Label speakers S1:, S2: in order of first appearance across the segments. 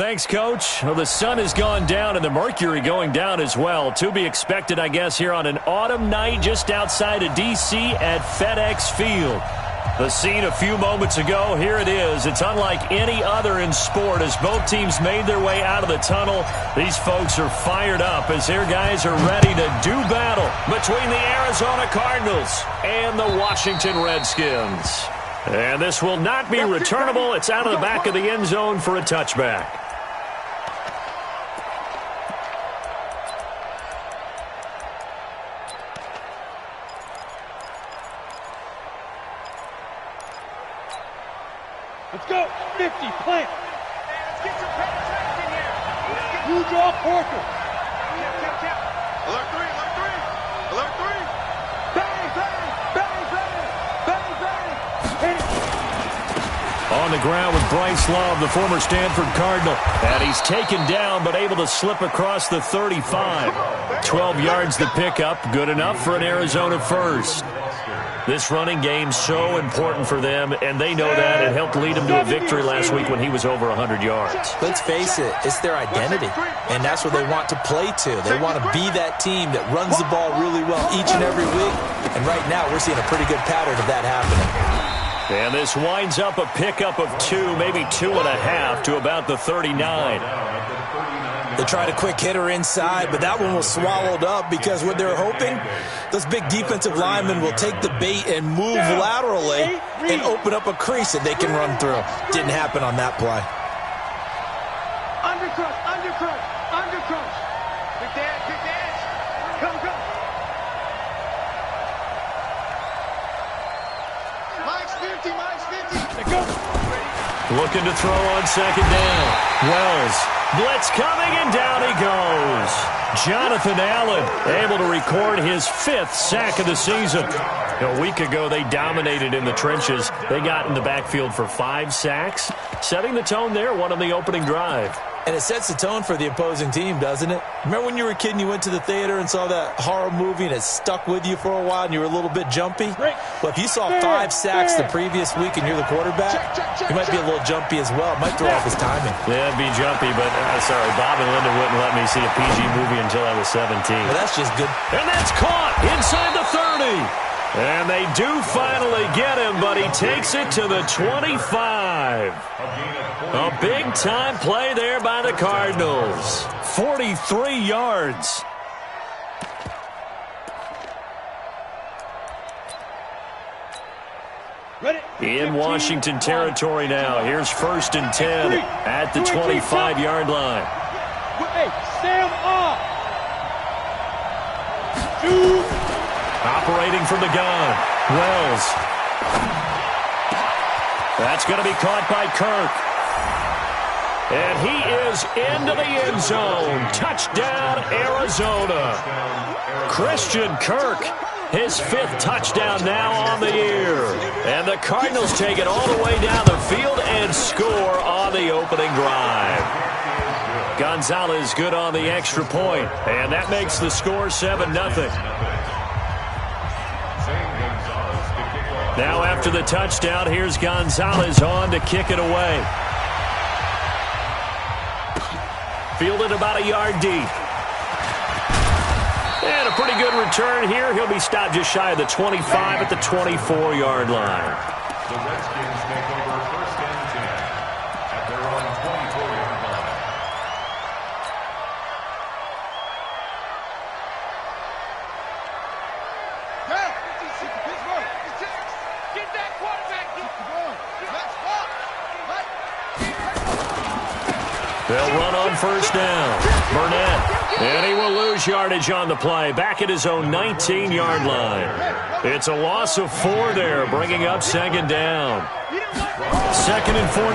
S1: Thanks, Coach. Well, the sun has gone down and the mercury going down as well. To be expected, I guess, here on an autumn night just outside of D.C. at FedEx Field. The scene a few moments ago, here it is. It's unlike any other in sport as both teams made their way out of the tunnel. These folks are fired up as their guys are ready to do battle between the Arizona Cardinals and the Washington Redskins. And this will not be returnable. It's out of the back of the end zone for a touchback.
S2: Let's go. 50, plant.
S3: Let's get some penetration here.
S2: You draw Porter.
S3: Alert three. Alert three.
S2: Bang, bang, bang, bang, bang, bang. Hit it.
S1: On the ground with Bryce Love, the former Stanford Cardinal. And he's taken down but able to slip across the 35. 12 yards to pick up. Good enough for an Arizona first. This running game so important for them, and they know that. It helped lead them to a victory last week when he was over 100 yards.
S4: Let's face it, it's their identity, and that's what they want to play to. They want to be that team that runs the ball really well each and every week, and right now we're seeing a pretty good pattern of that happening.
S1: And this winds up a pickup of 2, maybe 2.5 to about the 39.
S4: They tried a quick hitter inside, but that one was swallowed up because what they're hoping, those big defensive linemen will take the bait and move laterally and open up a crease that they can run through. Didn't happen on that play.
S2: Undercrush.
S3: Good dash.
S2: Come.
S3: Mike's 50.
S2: Let's go.
S1: Looking to throw on second down. Wells. Blitz coming, and down he goes. Jonathan Allen able to record his 5th sack of the season. A week ago, they dominated in the trenches. They got in the backfield for 5 sacks, setting the tone there, one on the opening drive.
S4: And it sets the tone for the opposing team, doesn't it? Remember when you were a kid and you went to the theater and saw that horror movie and it stuck with you for a while and you were a little bit jumpy? Well, if you saw 5 sacks the previous week and you're the quarterback, you might be a little jumpy as well. It might throw off his timing.
S1: Yeah, it'd be jumpy, but sorry, Bob and Linda wouldn't let me see a PG movie until I was 17.
S4: Well, that's just good.
S1: And that's caught inside the 30. And they do finally get him, but he takes it to the 25. A big-time play there by the Cardinals. 43 yards. In Washington territory now. Here's 1st and 10 at the 25-yard line.
S2: Hey, Sam off.
S1: Operating from the gun. Wells. That's going to be caught by Kirk. And he is into the end zone. Touchdown, Arizona. Christian Kirk, his 5th touchdown now on the year. And the Cardinals take it all the way down the field and score on the opening drive. Gonzalez good on the extra point, and that makes the score 7-0. Now after the touchdown, here's Gonzalez on to kick it away. Fielded about a yard deep. And a pretty good return here. He'll be stopped just shy of the 25 at the 24-yard line.
S5: The Redskins take over 1st and 10 at their own 24-yard line.
S3: Get that quarterback. Keep going. Let's walk.
S1: They'll run on 1st down. Burnett. And he will lose yardage on the play. Back at his own 19-yard line. It's a loss of 4 there, bringing up 2nd down. 2nd and 14.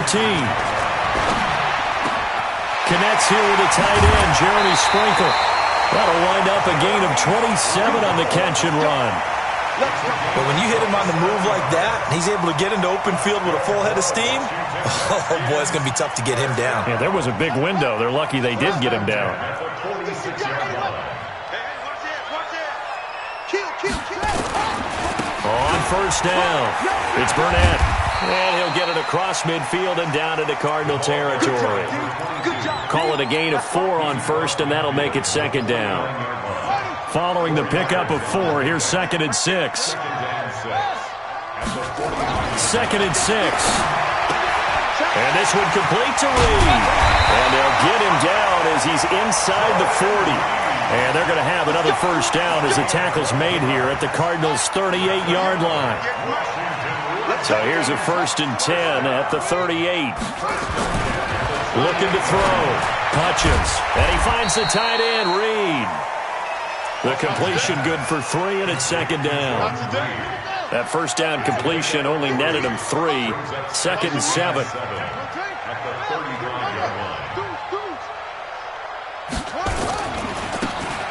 S1: Connects here with a tight end, Jeremy Sprinkle. That'll wind up a gain of 27 on the catch and run.
S4: But when you hit him on the move like that, and he's able to get into open field with a full head of steam, oh boy, it's going to be tough to get him down.
S1: Yeah, there was a big window. They're lucky they did get him down. On 1st down, it's Burnett. And he'll get it across midfield and down into Cardinal territory. Call it a gain of 4 on first, and that'll make it second down. Following the pickup of 4, here's 2nd and 6. 2nd and 6. And this one complete to Reed. And they'll get him down as he's inside the 40. And they're going to have another first down as the tackle's made here at the Cardinals' 38-yard line. So here's a 1st and 10 at the 38. Looking to throw. Hutchins. And he finds the tight end, Reed. The completion good for 3, and it's second down. That first down completion only netted him 3. 2nd and 7.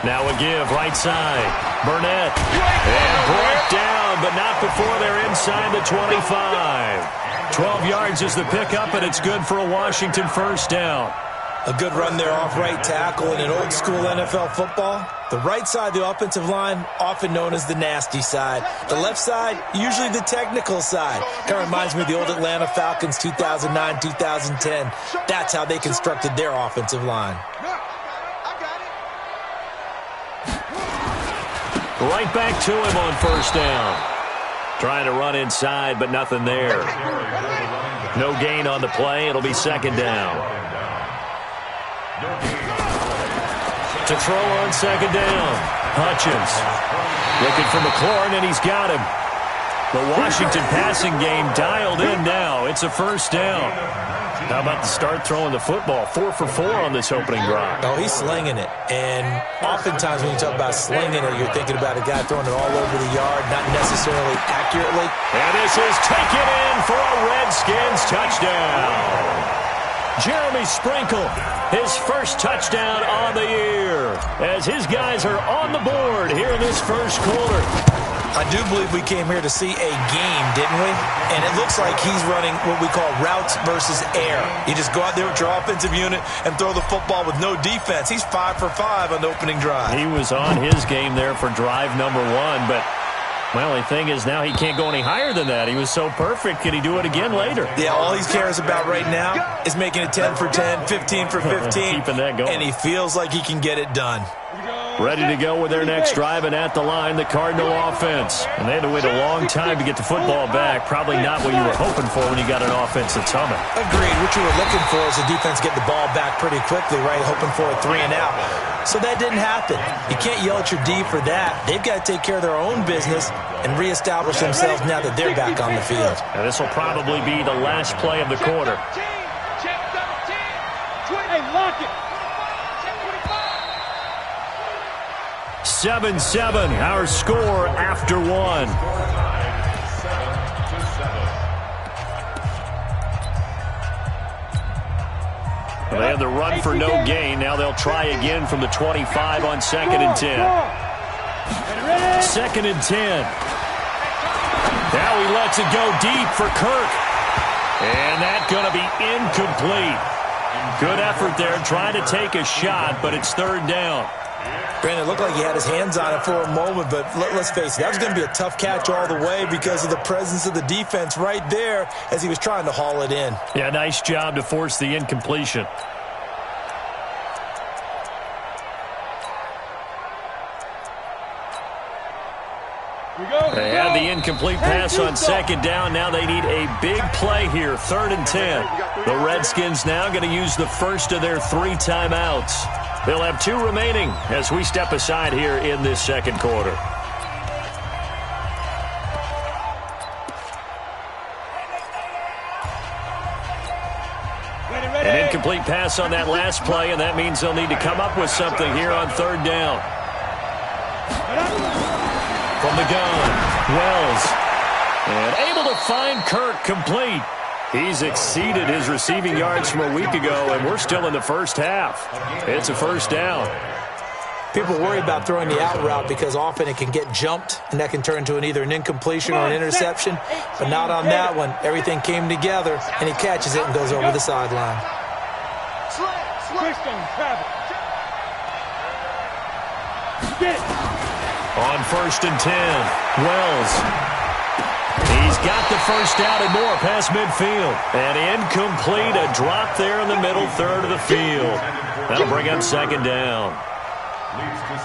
S1: Now a give, right side. Burnett. And brought down, but not before they're inside the 25. 12 yards is the pickup, and it's good for a Washington first down.
S4: A good run there off right tackle in an old-school NFL football. The right side of the offensive line, often known as the nasty side. The left side, usually the technical side. Kind of reminds me of the old Atlanta Falcons 2009, 2010. That's how they constructed their offensive line.
S1: Right back to him on first down. Trying to run inside, but nothing there. No gain on the play. It'll be second down. To throw on second down. Hutchins looking for McLaurin, and he's got him. The Washington passing game dialed in now. It's a first down. How about the start throwing the football? 4 for 4 on this opening drive.
S4: Oh, he's slinging it. And oftentimes when you talk about slinging it, you're thinking about a guy throwing it all over the yard, not necessarily accurately.
S1: And this is taken in for a Redskins touchdown. Jeremy Sprinkle, his first touchdown on the year, as his guys are on the board here in this first quarter.
S4: I do believe we came here to see a game, didn't we? And it looks like he's running what we call routes versus air. You just go out there with your offensive unit and throw the football with no defense. He's 5 for 5 on the opening drive.
S1: He was on his game there for drive number 1, but my only thing is now he can't go any higher than that. He was so perfect. Can he do it again later?
S4: Yeah, all he cares about right now is making it 10 for 10, 15 for 15.
S1: Keeping that going.
S4: And he feels like he can get it done.
S1: Ready to go with their next drive, and at the line, the Cardinal offense. And they had to wait a long time to get the football back. Probably not what you were hoping for when you got an offense that's humming.
S4: Agreed. What you were looking for is the defense get the ball back pretty quickly, right? Hoping for a 3 and out. So that didn't happen. You can't yell at your D for that. They've got to take care of their own business and reestablish themselves now that they're back on the field.
S1: And this will probably be the last play of the quarter.
S2: Hey, lock it.
S1: 7-7, our score after 1. Well, they had the run for no gain. Now they'll try again from the 25 on 2nd and 10. 2nd and 10. Now he lets it go deep for Kirk. And that's going to be incomplete. Good effort there, trying to take a shot, but it's 3rd down.
S4: Brandon, it looked like he had his hands on it for a moment, but let's face it, that was going to be a tough catch all the way because of the presence of the defense right there as he was trying to haul it in.
S1: Yeah, nice job to force the incompletion. They had the incomplete pass on 2nd down. Now they need a big play here, 3rd and 10. The Redskins now going to use the first of their 3 timeouts. They'll have 2 remaining as we step aside here in this second quarter. An incomplete pass on that last play, and that means they'll need to come up with something here on 3rd down. From the gun, Wells. And able to find Kirk complete. He's exceeded his receiving yards from a week ago, and we're still in the first half. It's a first down.
S4: People worry about throwing the out route because often it can get jumped, and that can turn into either an incompletion or an interception. But not on that one. Everything came together, and he catches it and goes over the sideline.
S1: On 1st and 10, Wells. He's got the first down and more past midfield. And incomplete, a drop there in the middle third of the field. That'll bring up second down.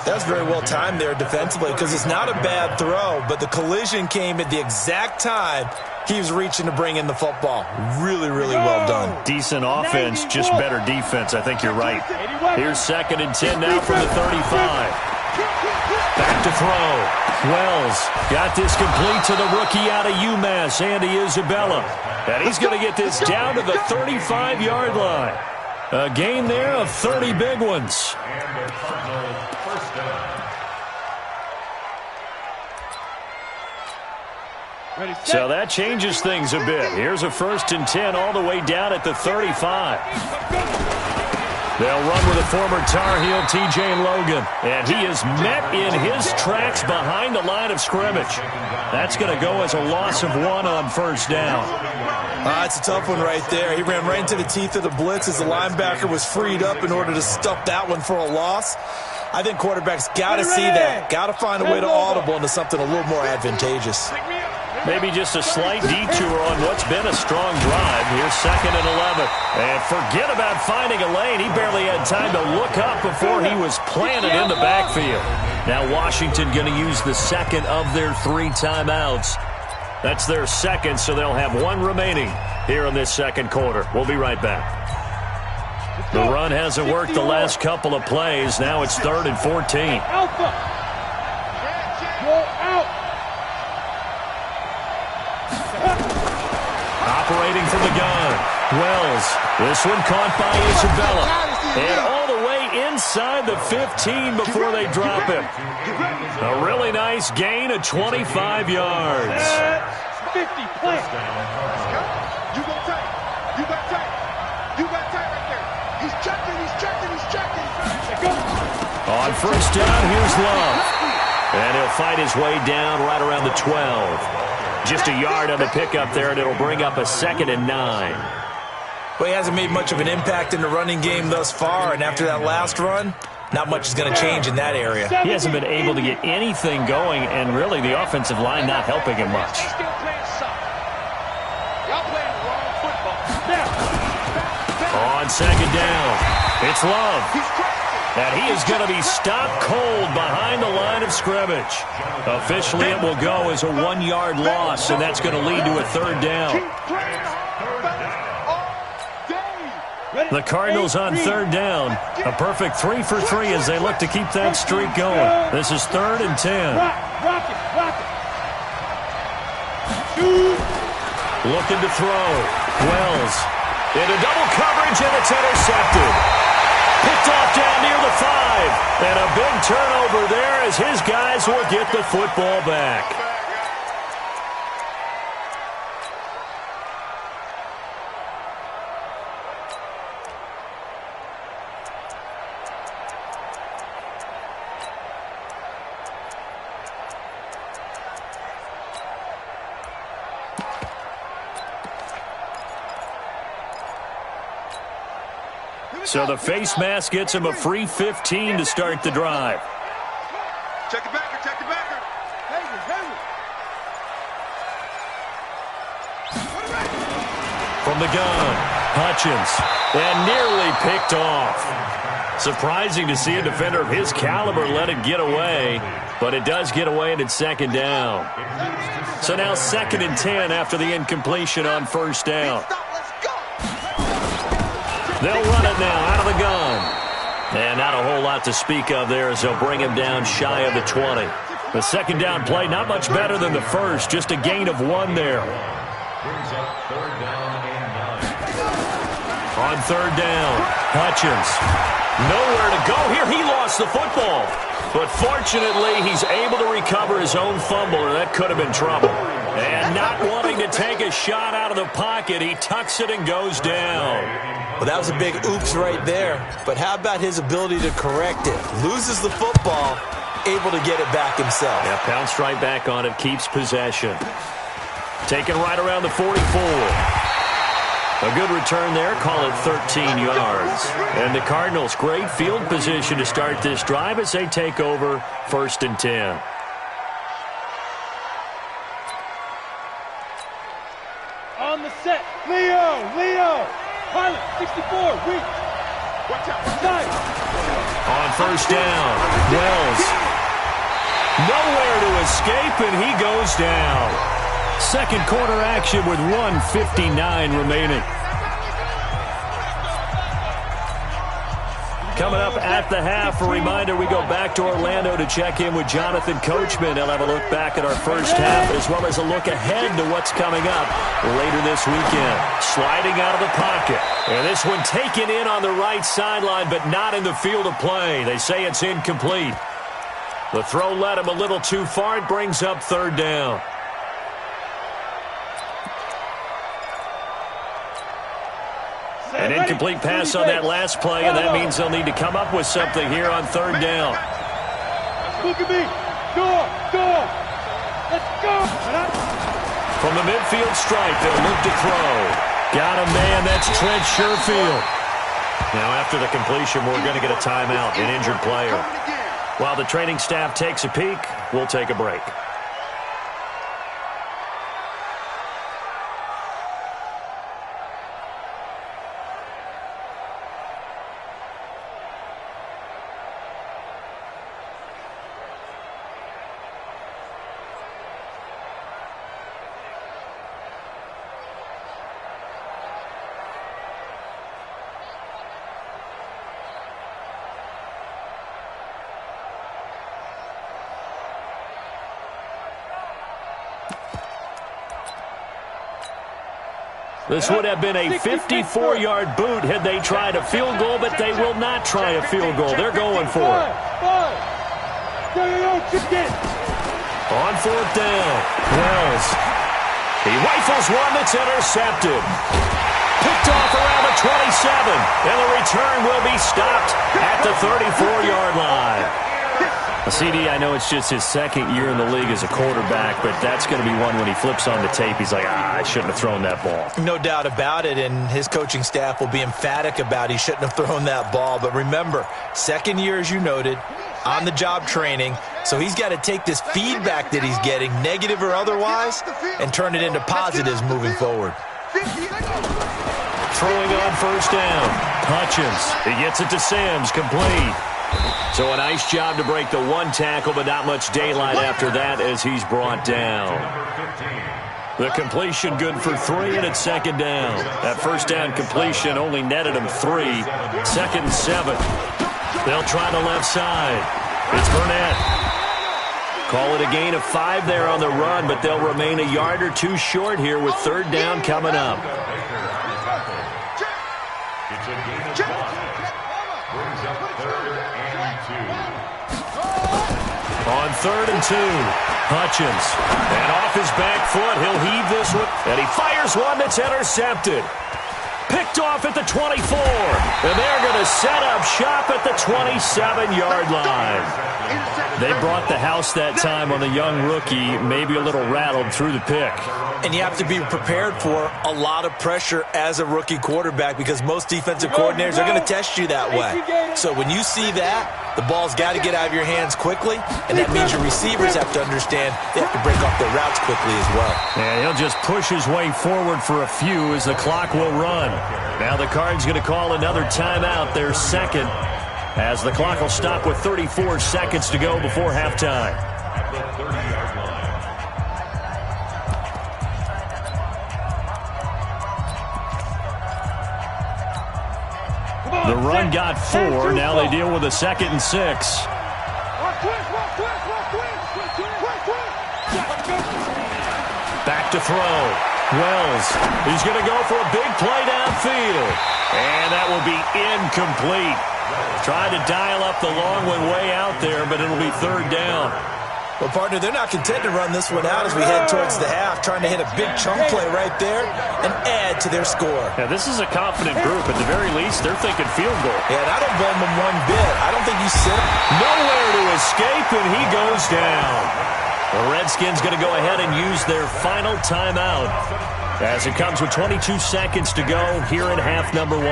S4: That's very well timed there defensively because it's not a bad throw, but the collision came at the exact time he was reaching to bring in the football. Really, really well done.
S1: Decent offense, just better defense. I think you're right. Here's second and 10 now from the 35. Back to throw. Wells got this complete to the rookie out of UMass, Andy Isabella. And he's going to get this down to the 35-yard line. A gain there of 30 big ones. So that changes things a bit. Here's a first and 10 all the way down at the 35. They'll run with a former Tar Heel, T.J. Logan. And he is met in his tracks behind the line of scrimmage. That's going to go as a loss of 1 on first down.
S4: It's a tough one right there. He ran right into the teeth of the blitz as the linebacker was freed up in order to stuff that one for a loss. I think quarterbacks got to see that. Got to find a way to audible into something a little more advantageous.
S1: Maybe just a slight detour on what's been a strong drive. Here's second and 11. And forget about finding a lane. He barely had time to look up before he was planted in the backfield. Now Washington going to use the second of their 3 timeouts. That's their second, so they'll have 1 remaining here in this second quarter. We'll be right back. The run hasn't worked the last couple of plays. Now it's 3rd and 14. Operating from the gun. Wells. This one caught by Isabella. And all the way inside the 15 before they drop him. A really nice gain of 25 yards.
S2: 50, play. You got tight. You got tight. You got tight right there. He's checking, he's checking, he's checking.
S1: On first down, here's Love. And he'll fight his way down right around the 12. Just a yard on the pickup there, and it'll bring up a 2nd and 9.
S4: Well, he hasn't made much of an impact in the running game thus far, and after that last run, not much is going to change in that area.
S1: He hasn't been able to get anything going, and really the offensive line not helping him much. On second down, it's Love. And he is going to be stopped cold behind the line of scrimmage. Officially, it will go as a 1-yard loss, and that's going to lead to a 3rd down. The Cardinals on 3rd down. A perfect 3 for 3 as they look to keep that streak going. This is 3rd and 10. Looking to throw. Wells into double coverage, and it's intercepted. Picked off down near the 5. And a big turnover there as his guys will get the football back. So the face mask gets him a free 15 to start the drive.
S2: Check the backer, check the backer.
S1: From the gun, Hutchins, and nearly picked off. Surprising to see a defender of his caliber let it get away, but it does get away and it's 2nd down. So now 2nd and 10 after the incompletion on first down. They'll run it now out of the gun. And not a whole lot to speak of there as they'll bring him down shy of the 20. The 2nd down play, not much better than the first, just a gain of 1 there.
S5: Brings up 3rd down and 9.
S1: On 3rd down, Hutchins. Nowhere to go here. He lost the football. But fortunately, he's able to recover his own fumble, or that could have been trouble. And not wanting to take a shot out of the pocket, he tucks it and goes down.
S4: Well, that was a big oops right there. But how about his ability to correct it? Loses the football, able to get it back himself.
S1: Yeah, pounced right back on it, keeps possession. Taken right around the 44. A good return there, call it 13 yards. And the Cardinals, great field position to start this drive as they take over 1st and 10.
S2: Leo. Pilot, 64, reach. Watch out. Nice.
S1: On first down, Wells. Nowhere to escape, and he goes down. Second quarter action with 1:59 remaining. Coming up at the half, a reminder, we go back to Orlando to check in with Jonathan Coachman. He'll have a look back at our first half as well as a look ahead to what's coming up later this weekend. Sliding out of the pocket. And this one taken in on the right sideline, but not in the field of play. They say it's incomplete. The throw led him a little too far. It brings up third down. An incomplete pass on that last play, and that means they'll need to come up with something here on third down.
S2: Look at me. Go. Let's go.
S1: From the midfield stripe, they'll look to throw. Got a man, that's Trent Sherfield. Now after the completion, we're going to get a timeout, an injured player. While the training staff takes a peek, we'll take a break. This would have been a 54-yard boot had they tried a field goal, but they will not try a field goal. They're going for it. On fourth down, Wells. He rifles one that's intercepted. Picked off around the 27, and the return will be stopped at the 34-yard line. CD, I know it's just his second year in the league as a quarterback, but that's going to be one when he flips on the tape, he's like, I shouldn't have thrown that ball.
S4: No doubt about it, and his coaching staff will be emphatic about he shouldn't have thrown that ball. But remember, second year, as you noted, on-the-job training, so he's got to take this feedback that he's getting, negative or otherwise, and turn it into positives moving forward.
S1: Throwing on first down, Hutchins. He gets it to Sims, complete. So a nice job to break the one tackle, but not much daylight after that as he's brought down. The completion good for 3, and it's second down. That first down completion only netted him 3. Second and 7. They'll try the left side. It's Burnett. Call it a gain of 5 there on the run, but they'll remain a yard or two short here with third down coming up.
S5: It's a gain of 5. Brings up third and 2.
S1: On third and 2, Hutchins. And off his back foot, he'll heave this one. And he fires one that's intercepted. Picked off at the 24. And they're going to set up shop at the 27-yard line. They brought the house that time on the young rookie, maybe a little rattled through the pick.
S4: And you have to be prepared for a lot of pressure as a rookie quarterback because most defensive coordinators are going to test you that way. So when you see that, the ball's got to get out of your hands quickly, and that means your receivers have to understand they have to break off their routes quickly as well.
S1: And he'll just push his way forward for a few as the clock will run. Now the Cards going to call another timeout, their second, as the clock will stop with 34 seconds to go before halftime.
S5: At the 30-yard line.
S1: The run got 4. Now they deal with a second and 6. Back to throw. Wells. He's going to go for a big play downfield. And that will be incomplete. Tried to dial up the long one way out there, but it'll be third down.
S4: Well, partner, they're not content to run this one out as we head towards the half, trying to hit a big chunk play right there and add to their score.
S1: Now, this is a confident group. At the very least, they're thinking field goal.
S4: Yeah, and I don't blame them one bit. I don't think you sit him.
S1: Nowhere to escape, and he goes down. The Redskins going to go ahead and use their final timeout as it comes with 22 seconds to go here in half number 1.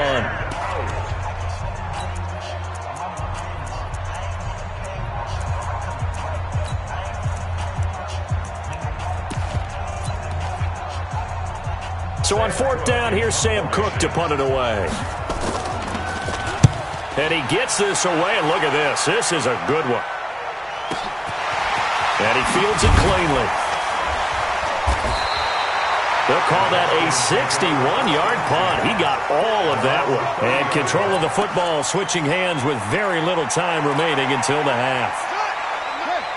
S1: So on 4th down, here's Sam Cook to punt it away. And he gets this away, and look at this. This is a good one. And he fields it cleanly. They'll call that a 61-yard punt. He got all of that one. And control of the football, switching hands with very little time remaining until the half.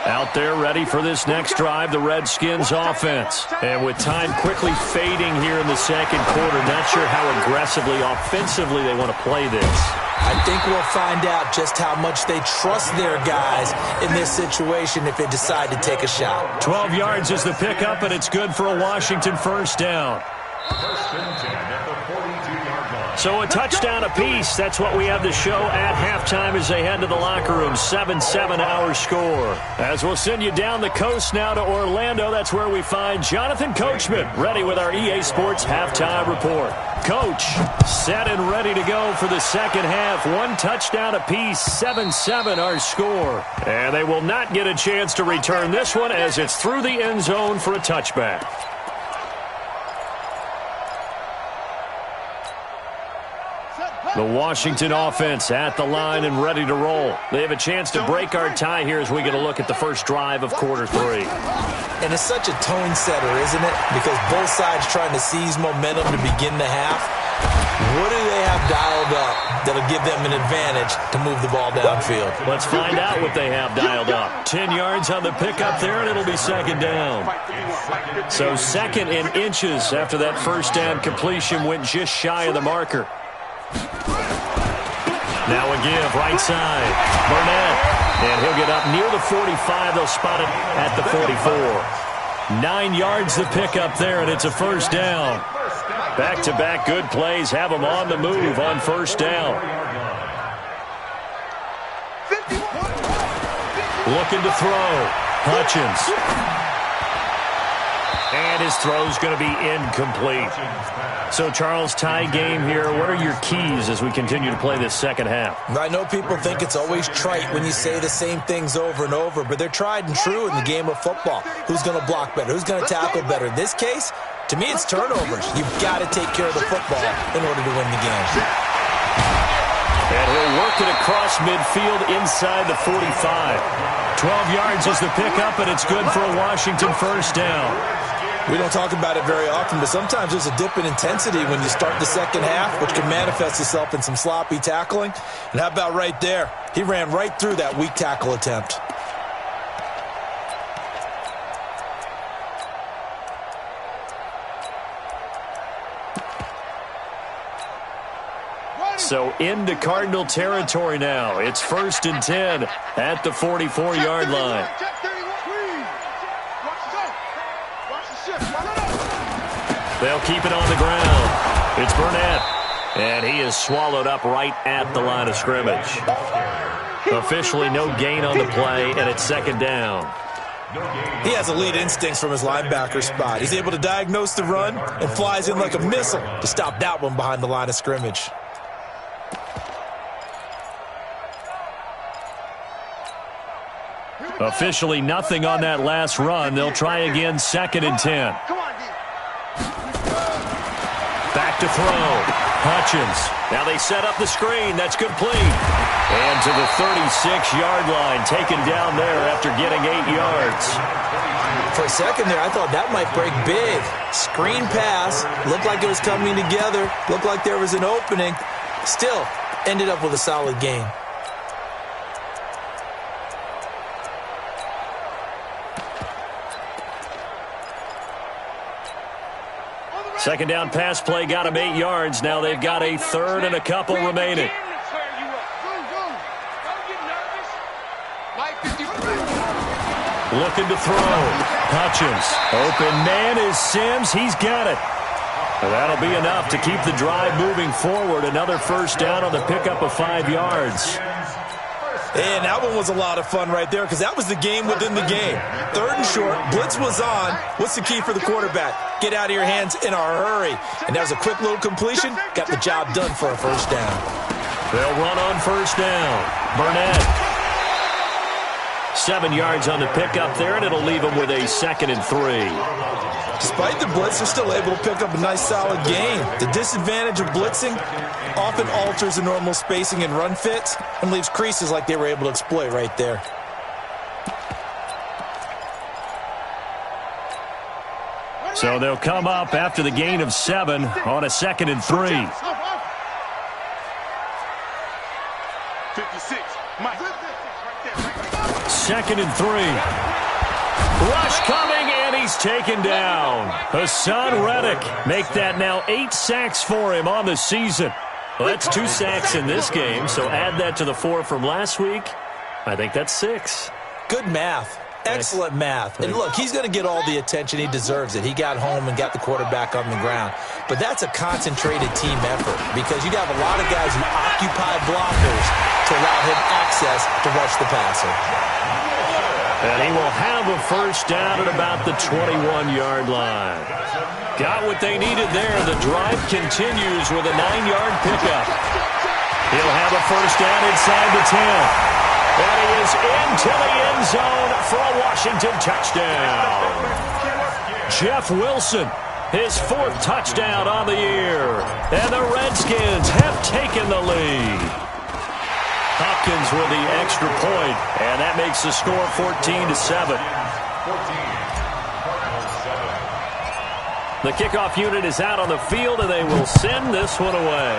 S1: Out there ready for this next drive, the Redskins offense. And with time quickly fading here in the second quarter, not sure how aggressively, offensively they want to play this.
S4: I think we'll find out just how much they trust their guys in this situation if they decide to take a shot.
S1: 12 yards is the pickup, and it's good for a Washington first down.
S5: First and 10 at the 42-yard line.
S1: So a touchdown apiece. That's what we have to show at halftime as they head to the locker room. 7-7 our score. As we'll send you down the coast now to Orlando, that's where we find Jonathan Coachman ready with our EA Sports halftime report. Coach, set and ready to go for the second half. One touchdown apiece, 7-7 our score. And they will not get a chance to return this one as it's through the end zone for a touchback. The Washington offense at the line and ready to roll. They have a chance to break our tie here as we get a look at the first drive of quarter 3.
S4: And it's such a tone setter, isn't it? Because both sides trying to seize momentum to begin the half. What do they have dialed up that'll give them an advantage to move the ball downfield?
S1: Let's find out what they have dialed up. 10 yards on the pickup there, and it'll be second down. So second in inches after that first down completion went just shy of the marker. Now a give, right side. Burnett. And he'll get up near the 45. They'll spot it at the 44. 9 yards to pick up there, and it's a first down. Back-to-back good plays have them on the move on first down. Looking to throw. Hutchins. And his throw's going to be incomplete. So, Charles, tie game here. What are your keys as we continue to play this second half?
S4: I know people think it's always trite when you say the same things over and over, but they're tried and true in the game of football. Who's going to block better? Who's going to tackle better? In this case, to me, it's turnovers. You've got to take care of the football in order to win the game.
S1: And he'll work it across midfield inside the 45. 12 yards is the pickup, and it's good for a Washington first down.
S4: We don't talk about it very often, but sometimes there's a dip in intensity when you start the second half, which can manifest itself in some sloppy tackling. And how about right there? He ran right through that weak tackle attempt.
S1: So into Cardinal territory now. It's 1st and 10 at the 44-yard line. They'll keep it on the ground. It's Burnett. And he is swallowed up right at the line of scrimmage. Officially no gain on the play, and it's second down.
S4: He has elite instincts from his linebacker spot. He's able to diagnose the run and flies in like a missile to stop that one behind the line of scrimmage.
S1: Officially nothing on that last run. They'll try again, 2nd and 10. Back to throw. Hutchins. Now they set up the screen. That's complete. And to the 36-yard line. Taken down there after getting 8 yards.
S4: For a second there, I thought that might break big. Screen pass. Looked like it was coming together. Looked like there was an opening. Still, ended up with a solid gain.
S1: Second down pass play got him 8 yards. Now they've got a 3rd and a couple remaining. Looking to throw. Hutchins. Open man is Sims. He's got it. And that'll be enough to keep the drive moving forward. Another first down on the pickup of 5 yards.
S4: And that one was a lot of fun right there because that was the game within the game. 3rd and short, blitz was on. What's the key for the quarterback? Get out of your hands in a hurry. And that was a quick little completion. Got the job done for a first down.
S1: They'll run on first down. Burnett. 7 yards on the pickup there, and it'll leave them with a 2nd and 3.
S4: Despite the blitz, they're still able to pick up a nice, solid gain. The disadvantage of blitzing often alters the normal spacing and run fits and leaves creases like they were able to exploit right there.
S1: So they'll come up after the gain of 7 on a 2nd and 3.
S2: 56. Mike.
S1: 2nd and 3. Rush coming, and he's taken down. Hassan Reddick make that now 8 sacks for him on the season. Well, that's 2 sacks in this game, so add that to the 4 from last week. I think that's 6.
S4: Good math. Excellent math. And look, he's going to get all the attention. He deserves it. He got home and got the quarterback on the ground. But that's a concentrated team effort because you have a lot of guys who occupy blockers to allow him access to rush the passer.
S1: And he will have a first down at about the 21-yard line. Got what they needed there. The drive continues with a 9-yard pickup. He'll have a first down inside the 10. And he is into the end zone for a Washington touchdown. Jeff Wilson, his 4th touchdown on the year. And the Redskins have taken the lead. Hopkins with the extra point, and that makes the score 14-7. The kickoff unit is out on the field, and they will send this one away.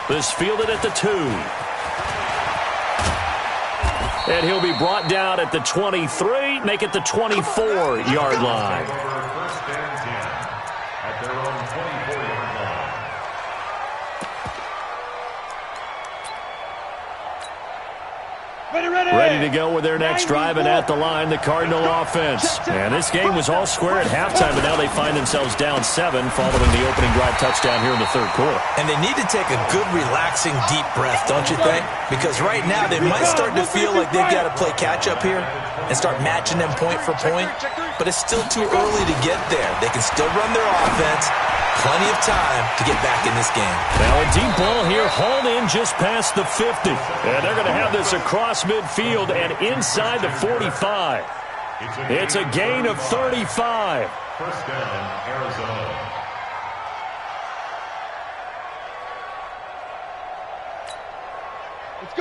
S1: This fielded at the 2. And he'll be brought down at the 23, make it the 24-yard line.
S5: First and 10 at their own 24-yard line.
S1: Ready to go with their next drive, and at the line, the Cardinal offense. And this game was all square at halftime, but now they find themselves down 7 following the opening drive touchdown here in the 3rd quarter.
S4: And they need to take a good, relaxing, deep breath, don't you think? Because right now they might start to feel like they've got to play catch-up here and start matching them point for point. But it's still too early to get there. They can still run their offense. Plenty of time to get back in this game.
S1: Now a deep ball here, hauled in just past the 50. And they're going to have this across midfield and inside the 45. It's a gain of 35.
S5: First down, Arizona.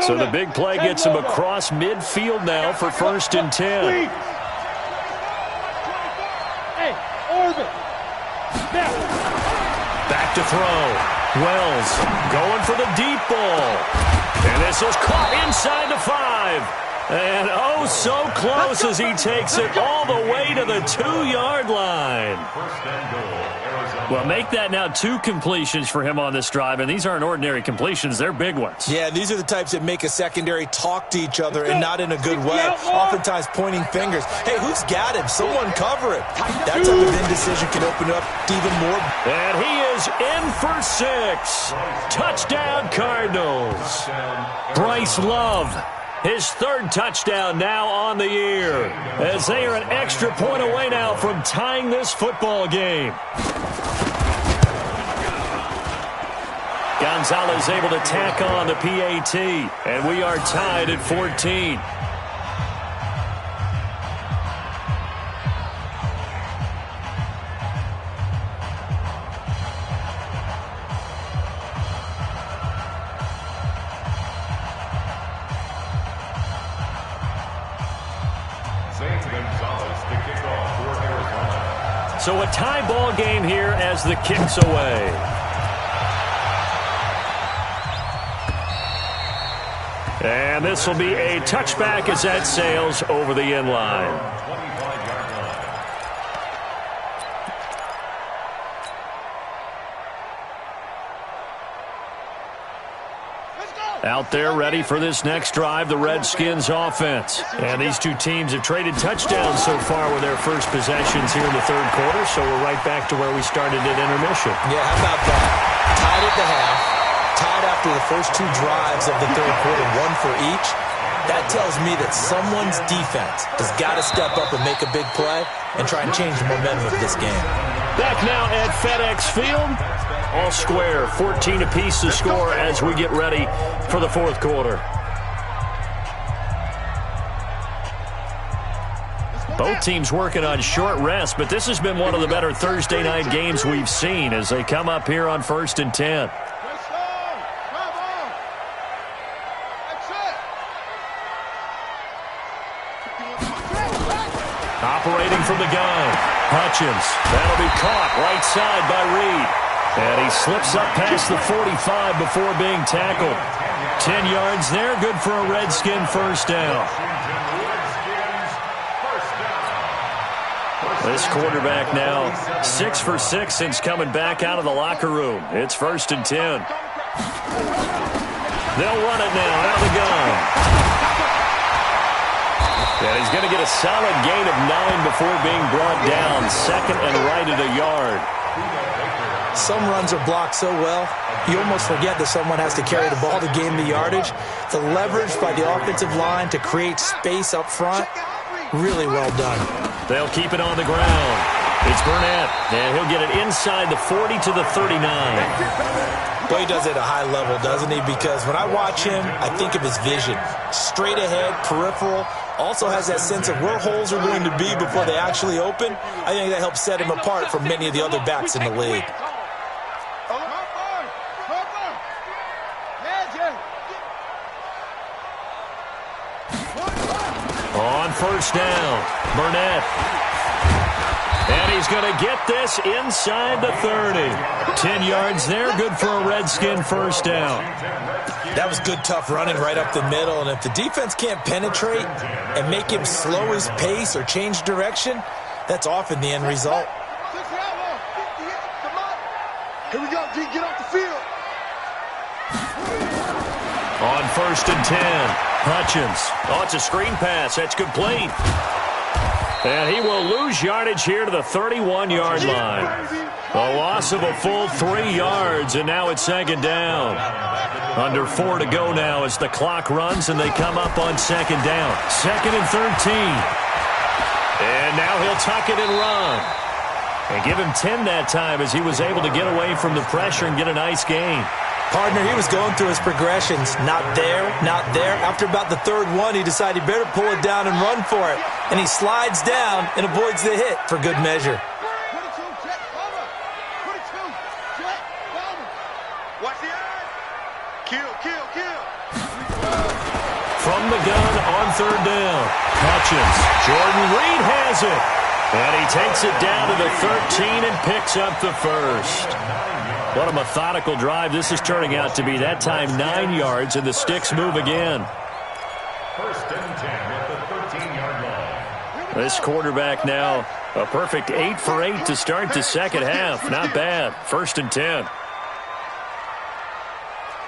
S1: So the big play gets him across midfield now for 1st and 10.
S3: Hey, orbit. Now.
S1: Back to throw. Wells going for the deep ball. And this is caught inside the 5. And oh, so close as he takes it all the way to the 2-yard line.
S5: First and goal, Arizona.
S1: Well, make that now 2 completions for him on this drive, and these aren't ordinary completions. They're big ones.
S4: Yeah, these are the types that make a secondary talk to each other and not in a good way. Oftentimes pointing fingers. Hey, who's got him? Someone cover him. That type of indecision can open up even more.
S1: And he is in for 6. Touchdown, Cardinals. Bryce Love, his 3rd touchdown now on the year, as they are an extra point away now from tying this football game. Gonzalez able to tack on the PAT, and we are tied at 14. So a tie ball game here as the kick's away. And this will be a touchback as that sails over the end line. Out there ready for this next drive, the Redskins offense. And these two teams have traded touchdowns so far with their first possessions here in the 3rd quarter, so we're right back to where we started at intermission.
S4: Yeah, how about that? Tied at the half, tied after the first 2 drives of the 3rd quarter, 1 for each. That tells me that someone's defense has got to step up and make a big play and try and change the momentum of this game.
S1: Back now at FedEx Field. All square, 14 apiece to score as we get ready for the 4th quarter. Both teams working on short rest, but this has been one of the better Thursday night games we've seen as they come up here on 1st and 10. Operating from the gun, Hutchins. That'll be caught right side by Reed. And he slips up past the 45 before being tackled. 10 yards there, good for a Redskin first down. This quarterback now 6 for 6 since coming back out of the locker room. It's 1st and 10. They'll run it now out of the gun. And he's going to get a solid gain of 9 before being brought down. 2nd and right at a yard.
S4: Some runs are blocked so well, you almost forget that someone has to carry the ball to gain the yardage. The leverage by the offensive line to create space up front, really well done.
S1: They'll keep it on the ground. It's Burnett, and he'll get it inside the 40 to the 39.
S4: Boy, he does it at a high level, doesn't he? Because when I watch him, I think of his vision. Straight ahead, peripheral. Also has that sense of where holes are going to be before they actually open. I think that helps set him apart from many of the other backs in the league.
S1: On first down, Burnett. And he's going to get this inside the 30. 10 yards there, good for a Redskin first down.
S4: That was good, tough running right up the middle. And if the defense can't penetrate and make him slow his pace or change direction, that's often the end result.
S2: Here we go, G, get off the field.
S1: On 1st and 10, Hutchins. Oh, it's a screen pass. That's complete. And he will lose yardage here to the 31-yard line. A loss of a full 3 yards, and now it's 2nd down. Under 4 to go now as the clock runs, and they come up on 2nd down. 2nd and 13. And now he'll tuck it and run. And give him 10 that time as he was able to get away from the pressure and get a nice gain.
S4: Partner, he was going through his progressions. Not there, not there. After about the 3rd one, he decided he better pull it down and run for it. And he slides down and avoids the hit for good measure.
S1: From the gun on 3rd down, Hutchins. Jordan Reed has it. And he takes it down to the 13 and picks up the first. What a methodical drive this is turning out to be. That time 9 yards, and the sticks move again.
S5: 1st and 10 at the 13-yard line.
S1: This quarterback now a perfect 8 for 8 to start the second half. Not bad. 1st and 10.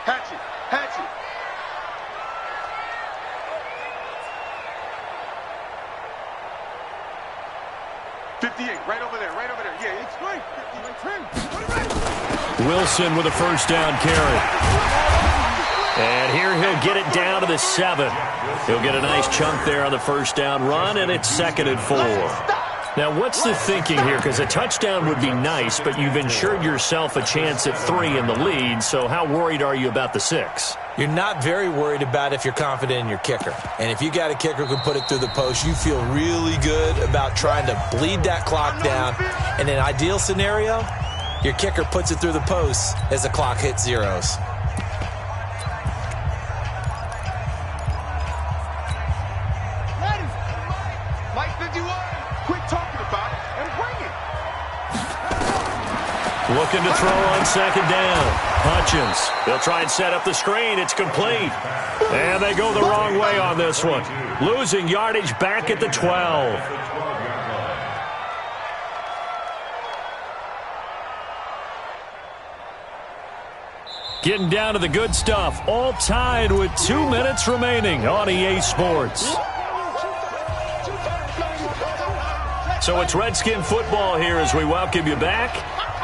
S2: Hatchet, hatchet. Right over there, right over there. Yeah, it's great.
S1: Wilson with a first down carry. And here he'll get it down to the 7. He'll get a nice chunk there on the first down run, and it's 2nd and 4. Now, what's the thinking here? Because a touchdown would be nice, but you've ensured yourself a chance at 3 in the lead, so how worried are you about the 6?
S4: You're not very worried about if you're confident in your kicker. And if you got a kicker who can put it through the post, you feel really good about trying to bleed that clock down. In an ideal scenario, your kicker puts it through the post as the clock hits zeros.
S2: Ready. Mike 51. Quit talking about it and bring it.
S1: Looking to throw on 2nd down. Hutchins. They'll try and set up the screen. It's complete. And they go the wrong way on this one. Losing yardage back at the 12. Getting down to the good stuff. All tied with 2 minutes remaining on EA Sports. So it's Redskin football here as we welcome you back.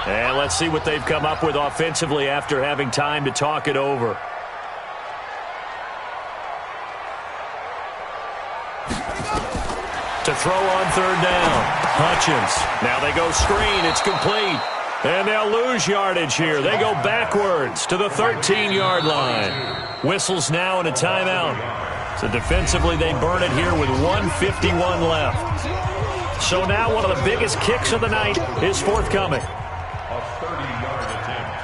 S1: And let's see what they've come up with offensively after having time to talk it over. To throw on 3rd down, Hutchins. Now they go screen. It's complete. And they'll lose yardage here. They go backwards to the 13-yard line. Whistles now and a timeout. So defensively, they burn it here with 1:51 left. So now one of the biggest kicks of the night is forthcoming.
S5: A 30-yard attempt.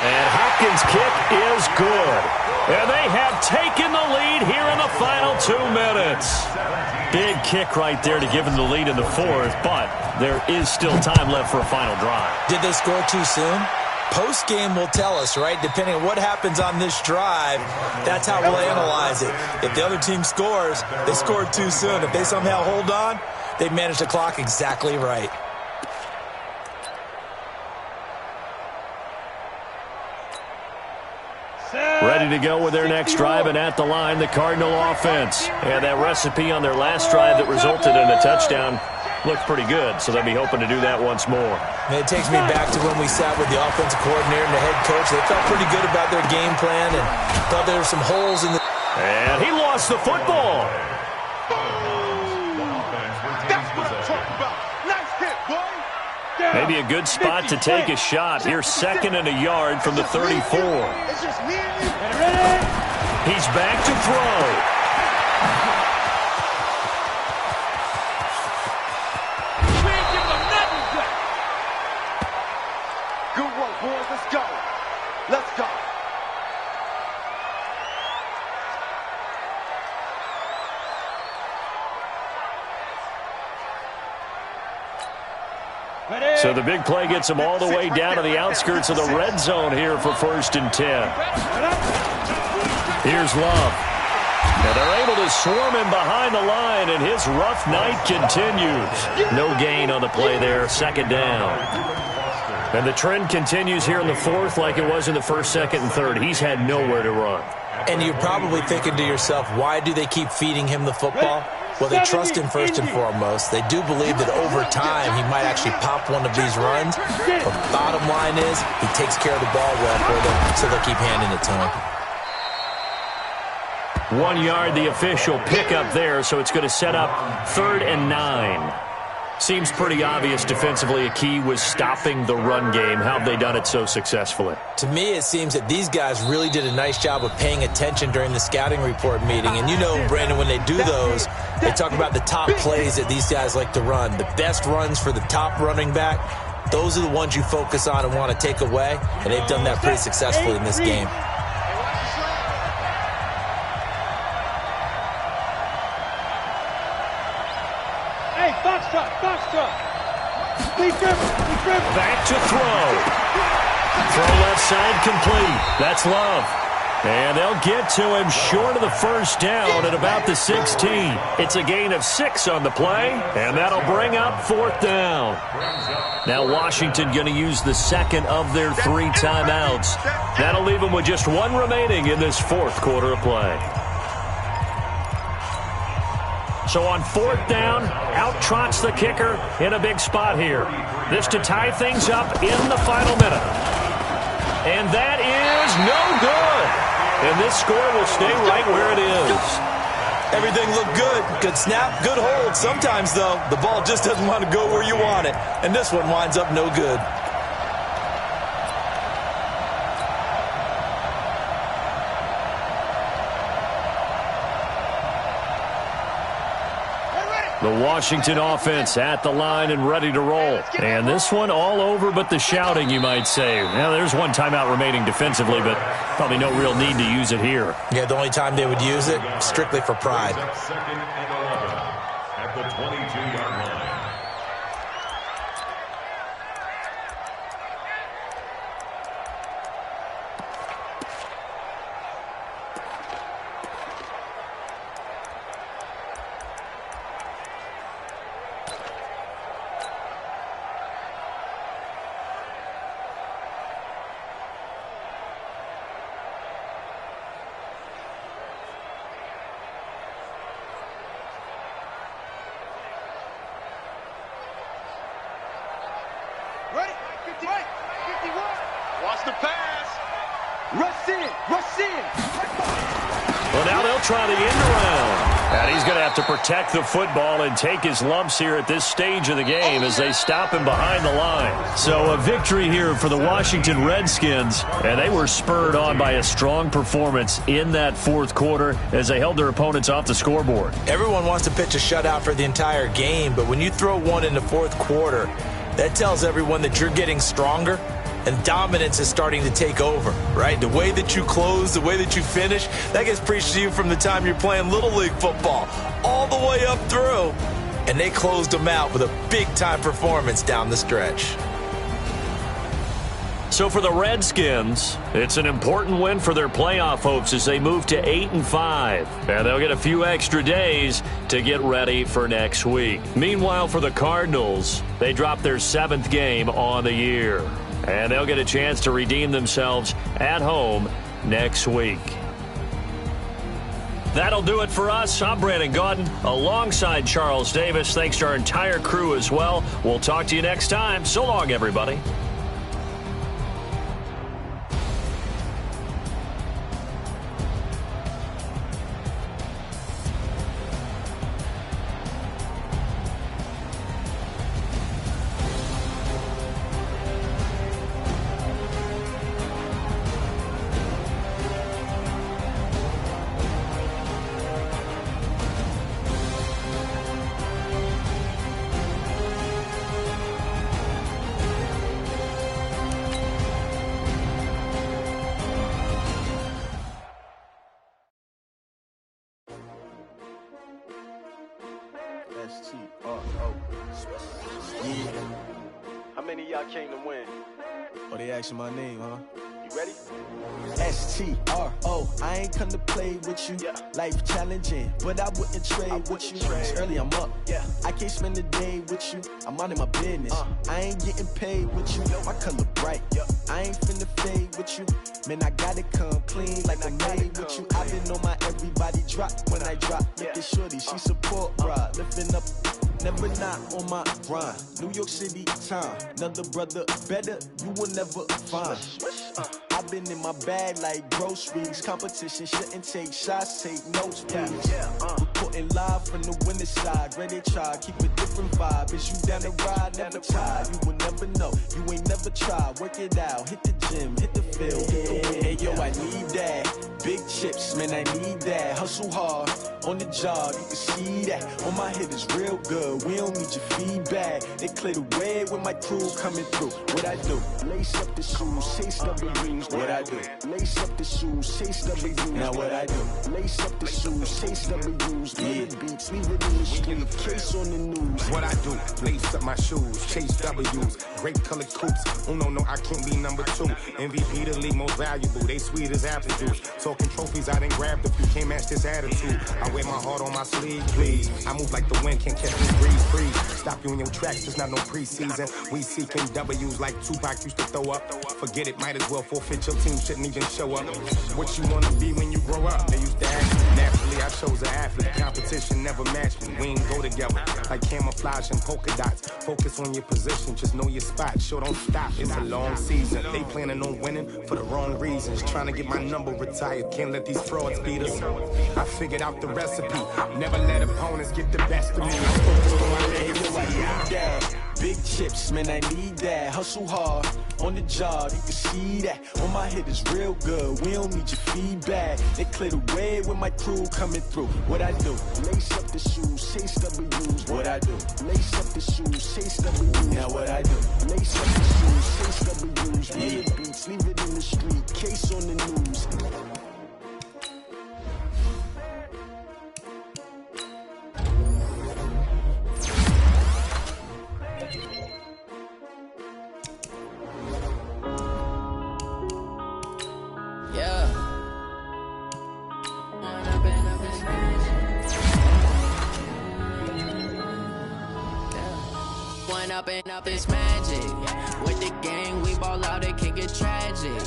S1: And Hopkins' kick is good. And they have taken the lead here in the final 2 minutes. Big kick right there to give them the lead in the fourth, but there is still time left for a final drive.
S4: Did they score too soon? Post-game will tell us, right? Depending on what happens on this drive, that's how we'll analyze it. If the other team scores, they scored too soon. If they somehow hold on, they managed the clock exactly right.
S1: Ready to go with their next drive, and at the line, the Cardinal offense. And that recipe on their last drive that resulted in a touchdown looked pretty good, so they'll be hoping to do that once more.
S4: And it takes me back to when we sat with the offensive coordinator and the head coach. They felt pretty good about their game plan and thought there were some holes in the...
S1: And he lost the football.
S2: That's what I'm talking about. Nice hit, boy.
S1: Maybe a good spot to take a shot. Here's 2nd and a yard from the 34.
S2: It's just me and you.
S1: He's back to throw.
S2: Good work, boys. Let's go. Let's go.
S1: So the big play gets them all the way down to the outskirts of the red zone here for 1st and 10. Here's Love. And they're able to swarm him behind the line, and his rough night continues. No gain on the play there, 2nd down. And the trend continues here in the fourth like it was in the 1st, 2nd, and 3rd. He's had nowhere to run.
S4: And you're probably thinking to yourself, why do they keep feeding him the football? Well, they trust him first and foremost. They do believe that over time he might actually pop one of these runs. But bottom line is he takes care of the ball well for them, so they'll keep handing it to him.
S1: 1 yard, the official pickup there, so it's going to set up 3rd and 9. Seems pretty obvious defensively a key was stopping the run game. How have they done it so successfully?
S4: To me, it seems that these guys really did a nice job of paying attention during the scouting report meeting. And you know, Brandon, when they do those, they talk about the top plays that these guys like to run. The best runs for the top running back, those are the ones you focus on and want to take away. And they've done that pretty successfully in this game.
S1: Back to throw. Throw left side complete. That's Love. And they'll get to him short of the 1st down at about the 16. It's a gain of 6 on the play, and that'll bring up 4th down. Now Washington going to use the 2nd of their 3 timeouts. That'll leave them with just 1 remaining in this 4th quarter of play. So on 4th down, out trots the kicker in a big spot here. This to tie things up in the final minute. And that is no good. And this score will stay right where it is.
S4: Everything looked good. Good snap, good hold. Sometimes, though, the ball just doesn't want to go where you want it. And this one winds up no good.
S1: The Washington offense at the line and ready to roll. And this one all over but the shouting, you might say. Now, there's 1 timeout remaining defensively, but probably no real need to use it here.
S4: Yeah, the only time they would use it, strictly for pride.
S5: 2nd and 11 at the 22-yard line.
S2: Ready? 51. Watch the pass. Rush in. Rush in.
S1: Well, now they'll try the end around. And he's going to have to protect the football and take his lumps here at this stage of the game as they stop him behind the line. So a victory here for the Washington Redskins, and they were spurred on by a strong performance in that fourth quarter as they held their opponents off the scoreboard.
S4: Everyone wants to pitch a shutout for the entire game, but when you throw one in the fourth quarter, that tells everyone that you're getting stronger and dominance is starting to take over, right? The way that you close, the way that you finish, that gets preached to you from the time you're playing Little League football all the way up through. And they closed them out with a big-time performance down the stretch.
S1: So for the Redskins, it's an important win for their playoff hopes as they move to 8-5. And they'll get a few extra days to get ready for next week. Meanwhile, for the Cardinals, they dropped their 7th game on the year. And they'll get a chance to redeem themselves at home next week. That'll do it for us. I'm Brandon Gaudin alongside Charles Davis. Thanks to our entire crew as well. We'll talk to you next time. So long, everybody.
S6: Yeah. How many of y'all came to win?
S7: Oh, they asking my name, huh?
S6: You ready?
S7: STRO, I ain't come to play with you.
S6: Yeah.
S7: Life challenging, but I wouldn't trade with you. It's early, I'm up.
S6: Yeah.
S7: I can't spend the day with you. I'm minding my business. I ain't getting paid with you. My color bright.
S6: Yeah.
S7: I ain't finna fade with you. Man, I gotta come clean like I'm made with you. I've been on my everybody drop when I drop. Look at shorty, she support rod. Lifting up, never not on my grind. New York City time. Another brother better, you will never find. I've been in my bag like groceries. Competition shouldn't take shots, take notes, please. Reporting live from the winning side. Ready to try, keep a different vibe. Is you down the ride? Never tired. You will never know. You ain't never tried. Work it out. Hit the gym, hit the field, hit the win. Hey, yo, I need that. Big chips, man, I need that. Hustle hard on the job, you can see that. On my head is real good. We don't need your feedback. They clear the way with my crew coming through. What I do? Lace up the shoes, chase W's. What I do? Lace up the shoes, chase W's. Now what I do? Lace up the shoes, chase W's. Get the beats, leave it in the street. Case on the news.
S8: What I do? Lace up my shoes, chase W's. Great colored coops. Oh no, I can't be number 2. MVP the league most valuable. They sweet as apple juice. Talking trophies, I didn't grab the few. Can't match this attitude. I wear my heart on my sleeve, please. I move like the wind, can't catch this breeze, freeze. Stop you in your tracks, there's not no preseason. We seeking W's like Tupac used to throw up. Forget it, might as well forfeit. Your team shouldn't even show up. What you wanna be when you grow up? They used to ask me. Naturally, I chose an athlete. Competition never matched me. We ain't go together like camouflage and polka dots. Focus on your position, just know your spot. Sure, don't stop. It's a long season. They planning on winning for the wrong reasons. Trying to get my number retired. Can't let these frauds beat us. I figured out the recipe. Never let opponents get the best of me. I'm focused on my legacy.
S7: Big chips, man, I need that. Hustle hard on the job, you can see that. On my head is real good. We don't need your feedback. They clear the way with my crew coming through. What I do? Lace up the shoes, chase W's. What I do? Lace up the shoes, chase W's. Now what I do? Lace up the shoes, chase W's. Get the beats, leave it in the street. Case on the news.
S9: Up is magic. With the gang, we ball out, it can get tragic.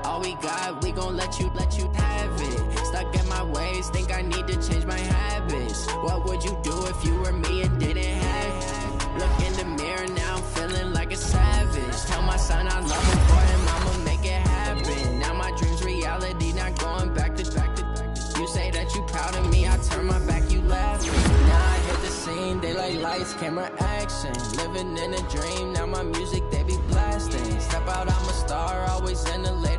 S9: All we got, we gon' let you have it. Stuck in my ways, think I need to change my habits. What would you do if you were me and didn't have it? Look in the mirror, now I'm feeling like a savage. Tell my son I love him, for him I'ma make it happen. Now my dream's reality, not going back to. You say that you proud of me, I turn my back, you laugh. lights, camera, action. Living in a dream, now my music, they be blasting. Step out, I'm a star, always in the latest.